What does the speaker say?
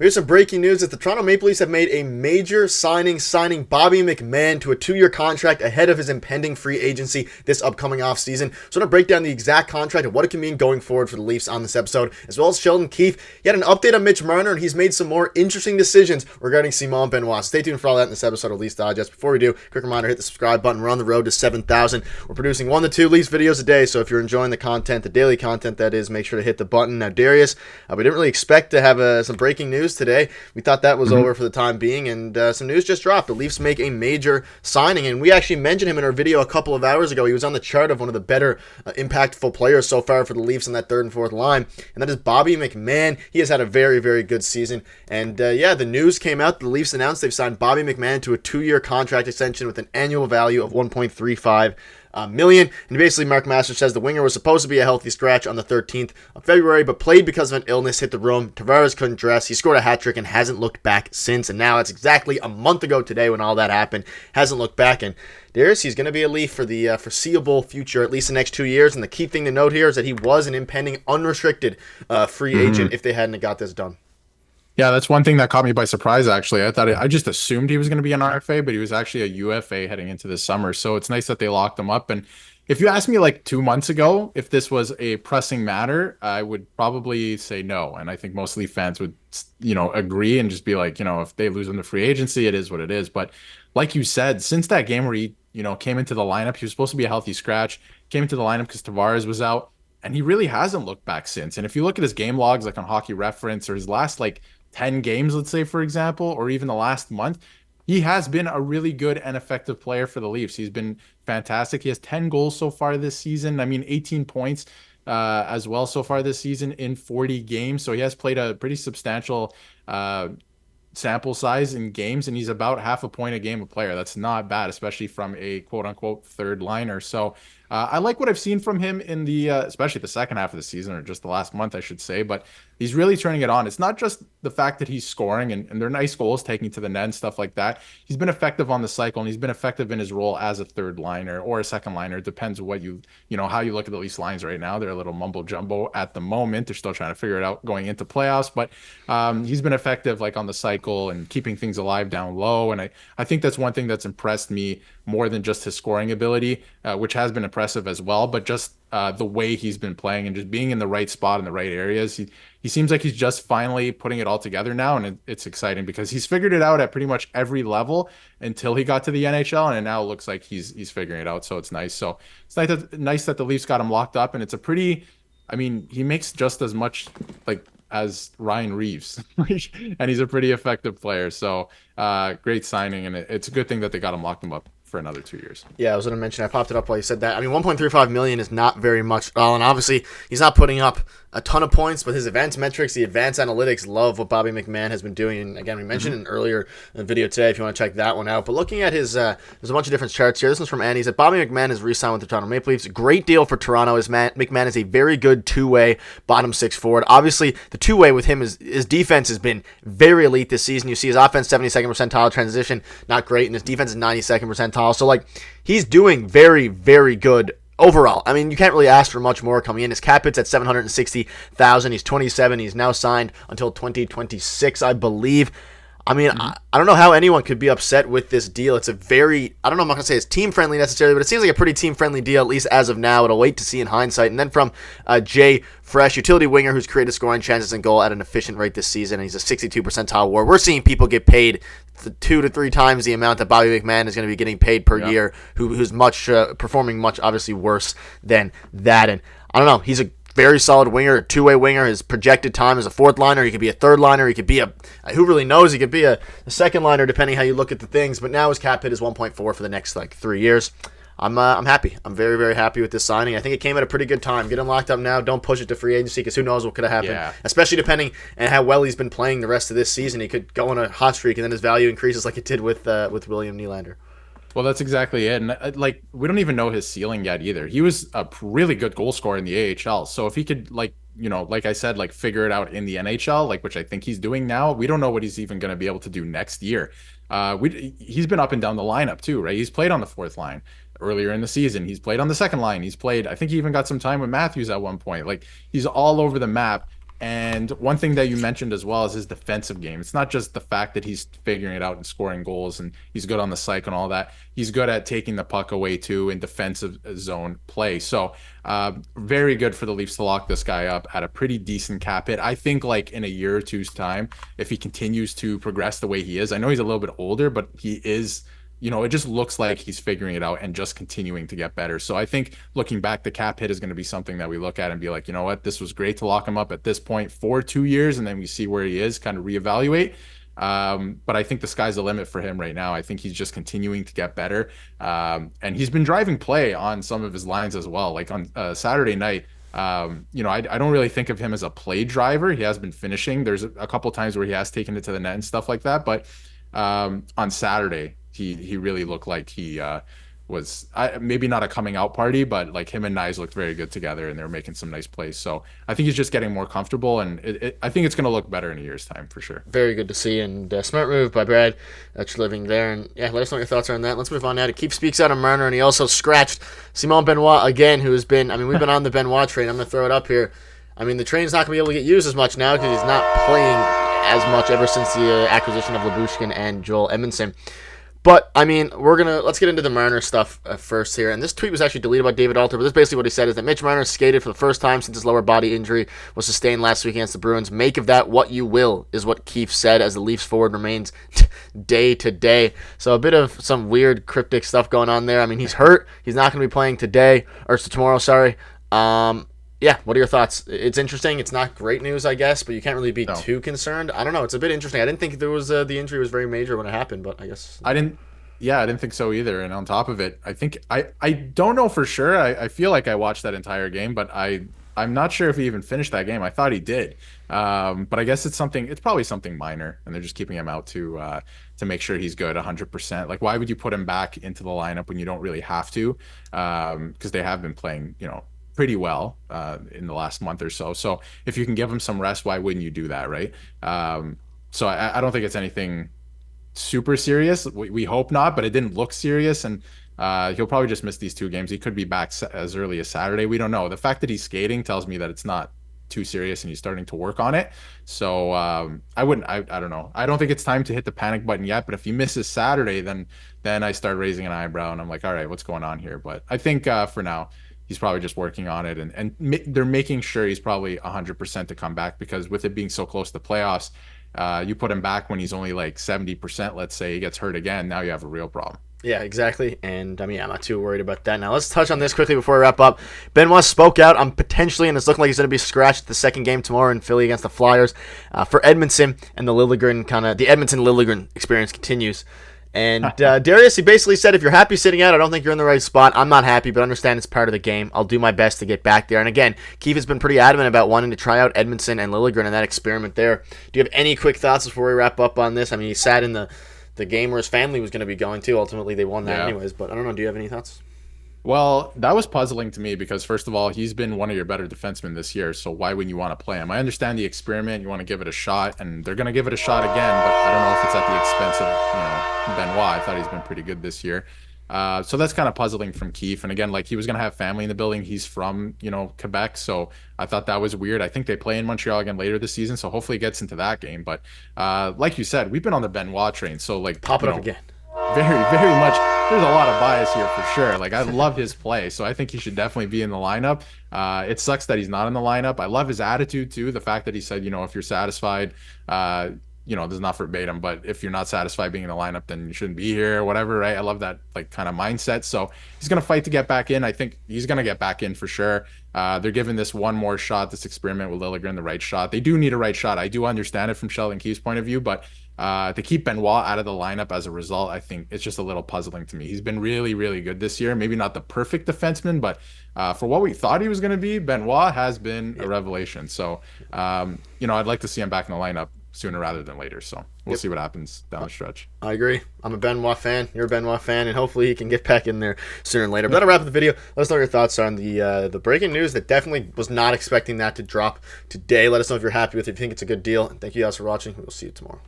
Here's some breaking news that the Toronto Maple Leafs have made a major signing Bobby McMann to a 2-year contract ahead of his impending free agency this upcoming offseason. So I'm going to break down the exact contract and what it can mean going forward for the Leafs on this episode, as well as Sheldon Keefe. He had an update on Mitch Marner, and he's made some more interesting decisions regarding Simon Benoit. Stay tuned for all that in this episode of Leafs Digest. Before we do, quick reminder, hit the subscribe button. We're on the road to 7,000. We're producing 1 to 2 Leafs videos a day, so if you're enjoying the content, the daily content that is, make sure to hit the button. Now, Darius, we didn't really expect to have some breaking news today. We thought that was over for the time being, and some news just dropped. The Leafs make a major signing, and we actually mentioned him in our video a couple of hours ago. He was on the chart of one of the better impactful players so far for the Leafs in that third and fourth line, and that is Bobby McMann. He has had a very, very good season, and the news came out. The Leafs announced they've signed Bobby McMann to a 2-year contract extension with an annual value of $1.35 million. And basically, Mark Masters says the winger was supposed to be a healthy scratch on the 13th of February, but played because of an illness, hit the room. Tavares couldn't dress. He scored a hat trick and hasn't looked back since. And now it's exactly a month ago today when all that happened. Hasn't looked back. And Darius, he's going to be a Leaf for the foreseeable future, at least the next 2 years. And the key thing to note here is that he was an impending unrestricted free agent if they hadn't got this done. Yeah, that's one thing that caught me by surprise, actually. I just assumed he was going to be an RFA, but he was actually a UFA heading into this summer. So it's nice that they locked him up. And if you asked me like 2 months ago if this was a pressing matter, I would probably say no. And I think most Leaf fans would, agree and just be like, if they lose him to free agency, it is what it is. But like you said, since that game where he, came into the lineup, he was supposed to be a healthy scratch, came into the lineup because Tavares was out, and he really hasn't looked back since. And if you look at his game logs, like on Hockey Reference, or his last 10 games, let's say, for example, or even the last month, he has been a really good and effective player for the Leafs. He's been fantastic. He has 10 goals so far this season. 18 points as well so far this season in 40 games. So he has played a pretty substantial sample size in games, and he's about half a point a game a player. That's not bad, especially from a quote-unquote third liner. So I like what I've seen from him in the especially the second half of the season, or just the last month, I should say. But he's really turning it on. It's not just the fact that he's scoring, and they're nice goals, taking to the net and stuff like that. He's been effective on the cycle, and he's been effective in his role as a third liner or a second liner. It depends what how you look at the Leafs lines right now. They're a little mumbo jumbo at the moment. They're still trying to figure it out going into playoffs, but he's been effective on the cycle and keeping things alive down low. And I think that's one thing that's impressed me more than just his scoring ability, which has been impressive as well, but just the way he's been playing and just being in the right spot in the right areas. He seems like he's just finally putting it all together now, and it's exciting because he's figured it out at pretty much every level until he got to the NHL, and it now looks like he's figuring it out. So it's nice. So it's nice that the Leafs got him locked up, and it's a pretty, he makes just as much as Ryan Reeves, and he's a pretty effective player. So great signing, and it's a good thing that they got him locked him up for another 2 years. Yeah, I was going to mention, I popped it up while you said that. $1.35 million is not very much at all, and obviously he's not putting up a ton of points, but his advanced metrics, the advanced analytics, love what Bobby McMann has been doing. And again, we mentioned in an earlier video today if you want to check that one out. But looking at his, there's a bunch of different charts here. This one's from Andy. He said Bobby McMann has re-signed with the Toronto Maple Leafs. Great deal for Toronto. McMann is a very good two-way bottom six forward. Obviously, the two-way with him is his defense has been very elite this season. You see his offense 72nd percentile, transition not great, and his defense is 92nd percentile. So he's doing very, very good overall. You can't really ask for much more coming in. His cap hit's at $760,000. He's 27. He's now signed until 2026, I believe. I don't know how anyone could be upset with this deal. It's a very, I'm not going to say it's team-friendly necessarily, but it seems like a pretty team-friendly deal, at least as of now. It'll wait to see in hindsight. And then from Jay Fresh, utility winger who's created scoring chances and goal at an efficient rate this season, and he's a 62 percentile WAR. We're seeing people get paid 2 to 3 times the amount that Bobby McMann is going to be getting paid per year, who's much performing much obviously worse than that. And I don't know, he's a very solid winger, a two-way winger. His projected time as a fourth liner. He could be a third liner. He could be who really knows? He could be a second liner depending how you look at the things. But now his cap hit is 1.4 for the next 3 years. I'm happy. I'm very, very happy with this signing. I think it came at a pretty good time. Get him locked up now. Don't push it to free agency because who knows what could have happened. Yeah. Especially depending on how well he's been playing the rest of this season. He could go on a hot streak and then his value increases like it did with William Nylander. Well, that's exactly it. And we don't even know his ceiling yet either. He was a really good goal scorer in the AHL. So if he could like I said, figure it out in the NHL, which I think he's doing now, we don't know what he's even going to be able to do next year. He's been up and down the lineup too, right? He's played on the fourth line earlier in the season. He's played on the second line. I think he even got some time with Matthews at one point. He's all over the map. And one thing that you mentioned as well is his defensive game. It's not just the fact that he's figuring it out and scoring goals and he's good on the cycle and all that. He's good at taking the puck away too in defensive zone play. So very good for the Leafs to lock this guy up at a pretty decent cap hit. I think like in a year or two's time, if he continues to progress the way he is, I know he's a little bit older, but he is, it just looks like he's figuring it out and just continuing to get better. So I think looking back, the cap hit is going to be something that we look at and be like, you know what, this was great to lock him up at this point for 2 years, and then we see where he is, kind of reevaluate. But I think the sky's the limit for him right now. I think he's just continuing to get better. And he's been driving play on some of his lines as well. Like on Saturday night, I don't really think of him as a play driver. He has been finishing. There's a couple times where he has taken it to the net and stuff like that. But on Saturday, he really looked like he was maybe not a coming out party, but like him and Nyes looked very good together and they were making some nice plays. So I think he's just getting more comfortable, and I think it's going to look better in a year's time for sure. Very good to see, and smart move by Brad that's living there. And yeah, let us know what your thoughts are on that. Let's move on now to Keefe speaks out of Marner, and he also scratched Simon Benoit again, who has been, we've been on the Benoit train. I'm going to throw it up here. The train's not going to be able to get used as much now because he's not playing as much ever since the acquisition of Lyubushkin and Joel Edmondson. But, let's get into the Marner stuff first here. And this tweet was actually deleted by David Alter, but this basically what he said is that Mitch Marner skated for the first time since his lower body injury was sustained last week against the Bruins. Make of that what you will, is what Keefe said, as the Leafs forward remains day to day. So a bit of some weird cryptic stuff going on there. He's hurt. He's not going to be playing tomorrow, sorry. Yeah, what are your thoughts? It's interesting. It's not great news, I guess, but you can't really be too concerned. I don't know. It's a bit interesting. I didn't think there was the injury was very major when it happened, but I guess I didn't think so either. And on top of it, I think I don't know for sure. I feel like I watched that entire game, but I'm not sure if he even finished that game. I thought he did, but I guess it's probably something minor, and they're just keeping him out to make sure he's good 100%. Like, why would you put him back into the lineup when you don't really have to? Because they have been playing, pretty well in the last month or so. So if you can give him some rest, why wouldn't you do that, right? So I don't think it's anything super serious. We hope not, but it didn't look serious, and he'll probably just miss these 2 games. He could be back as early as Saturday. We don't know. The fact that he's skating tells me that it's not too serious and he's starting to work on it. So I don't know. I don't think it's time to hit the panic button yet, but if he misses Saturday, then I start raising an eyebrow and I'm like, all right, what's going on here? But I think for now, he's probably just working on it, and they're making sure he's probably 100% to come back, because with it being so close to playoffs, you put him back when he's only like 70%, let's say he gets hurt again, now you have a real problem. Yeah, exactly. And I'm not too worried about that. Now let's touch on this quickly before we wrap up. Benoit spoke out on potentially, and it's looking like he's going to be scratched the second game tomorrow in Philly against the Flyers for Edmondson, and the Edmondson-Liljegren experience continues. And Darius, he basically said, if you're happy sitting out, I don't think you're in the right spot. I'm not happy, but understand it's part of the game. I'll do my best to get back there. And again, Keefe has been pretty adamant about wanting to try out Edmondson and Liljegren and that experiment there. Do you have any quick thoughts before we wrap up on this? He sat in the game where his family was going to be going to. Ultimately, they won that anyways, but I don't know. Do you have any thoughts? Well, that was puzzling to me because, first of all, he's been one of your better defensemen this year, so why wouldn't you want to play him? I understand the experiment, you want to give it a shot, and they're going to give it a shot again, but I don't know if it's at the expense of, Benoit. I thought he's been pretty good this year. So that's kind of puzzling from Keefe. And again, like, he was going to have family in the building. He's from, Quebec, so I thought that was weird. I think they play in Montreal again later this season, so hopefully he gets into that game. But like you said, we've been on the Benoit train, so, like, pop it up again. Very, very much. There's a lot of bias here for sure. Like, I love his play, so I think he should definitely be in the lineup. It sucks that he's not in the lineup. I love his attitude too. The fact that he said, if you're satisfied, this is not verbatim, but if you're not satisfied being in the lineup, then you shouldn't be here or whatever, right? I love that, like, kind of mindset. So he's going to fight to get back in. I think he's going to get back in for sure. They're giving this one more shot, this experiment with Liljegren, the right shot. They do need a right shot. I do understand it from Sheldon Keefe's point of view, but to keep Benoit out of the lineup as a result, I think it's just a little puzzling to me. He's been really, really good this year. Maybe not the perfect defenseman, but for what we thought he was going to be, Benoit has been a revelation. So, I'd like to see him back in the lineup sooner rather than later. So we'll see what happens down the stretch. I agree. I'm a Benoit fan. You're a Benoit fan, and hopefully he can get back in there sooner than later. But that'll wrap up the video. Let us know what your thoughts are on the breaking news that definitely was not expecting that to drop today. Let us know if you're happy with it, if you think it's a good deal. And thank you guys for watching. We'll see you tomorrow.